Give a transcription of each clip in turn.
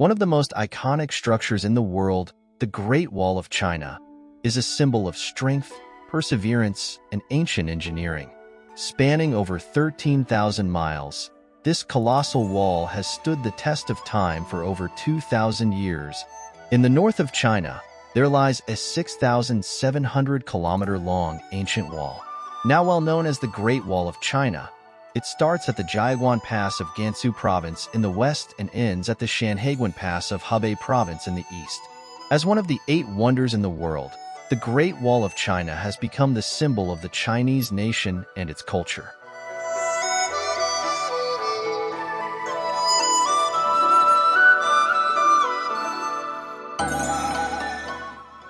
One of the most iconic structures in the world, the Great Wall of China, is a symbol of strength, perseverance, and ancient engineering. Spanning over 13,000 miles, this colossal wall has stood the test of time for over 2,000 years. In the north of China, there lies a 6,700-kilometer-long ancient wall. Now well known as the Great Wall of China, it starts at the Jiaguan Pass of Gansu Province in the west and ends at the Shanhaiguan Pass of Hebei Province in the east. As one of the 8 wonders in the world, the Great Wall of China has become the symbol of the Chinese nation and its culture.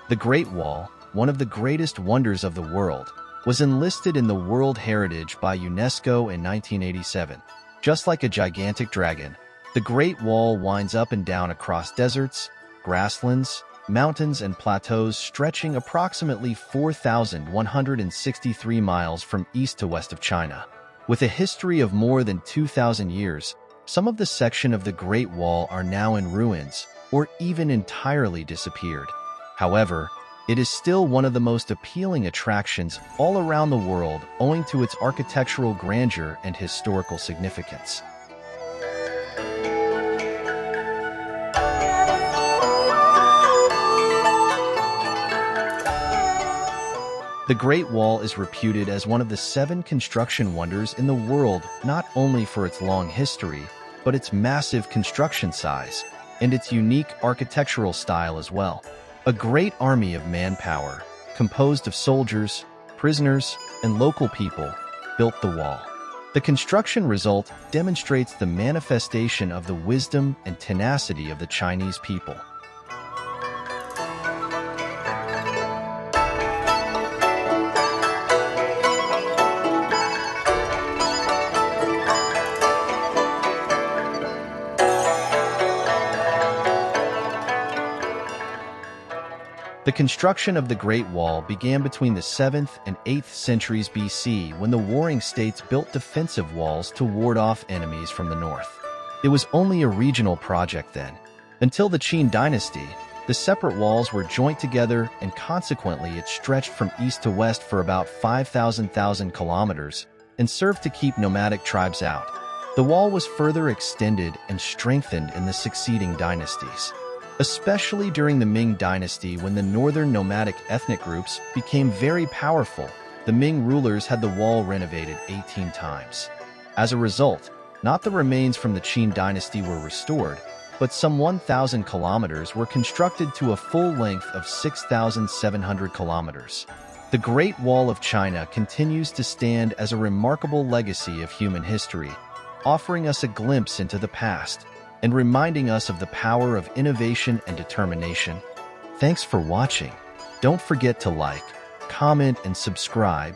The Great Wall, one of the greatest wonders of the world, was enlisted in the World Heritage by UNESCO in 1987. Just like a gigantic dragon, the Great Wall winds up and down across deserts, grasslands, mountains, and plateaus stretching approximately 4,163 miles from east to west of China. With a history of more than 2,000 years, some of the sections of the Great Wall are now in ruins or even entirely disappeared. However, it is still one of the most appealing attractions all around the world owing to its architectural grandeur and historical significance. The Great Wall is reputed as one of the 7 construction wonders in the world, not only for its long history, but its massive construction size and its unique architectural style as well. A great army of manpower, composed of soldiers, prisoners, and local people, built the wall. The construction result demonstrates the manifestation of the wisdom and tenacity of the Chinese people. The construction of the Great Wall began between the 7th and 8th centuries BC when the warring states built defensive walls to ward off enemies from the north. It was only a regional project then. Until the Qin dynasty, the separate walls were joined together and consequently it stretched from east to west for about 5,000 kilometers and served to keep nomadic tribes out. The wall was further extended and strengthened in the succeeding dynasties, especially during the Ming dynasty when the northern nomadic ethnic groups became very powerful. The Ming rulers had the wall renovated 18 times. As a result, not the remains from the Qin dynasty were restored, but some 1,000 kilometers were constructed to a full length of 6,700 kilometers. The Great Wall of China continues to stand as a remarkable legacy of human history, offering us a glimpse into the past and reminding us of the power of innovation and determination. Thanks for watching. Don't forget to like, comment, and subscribe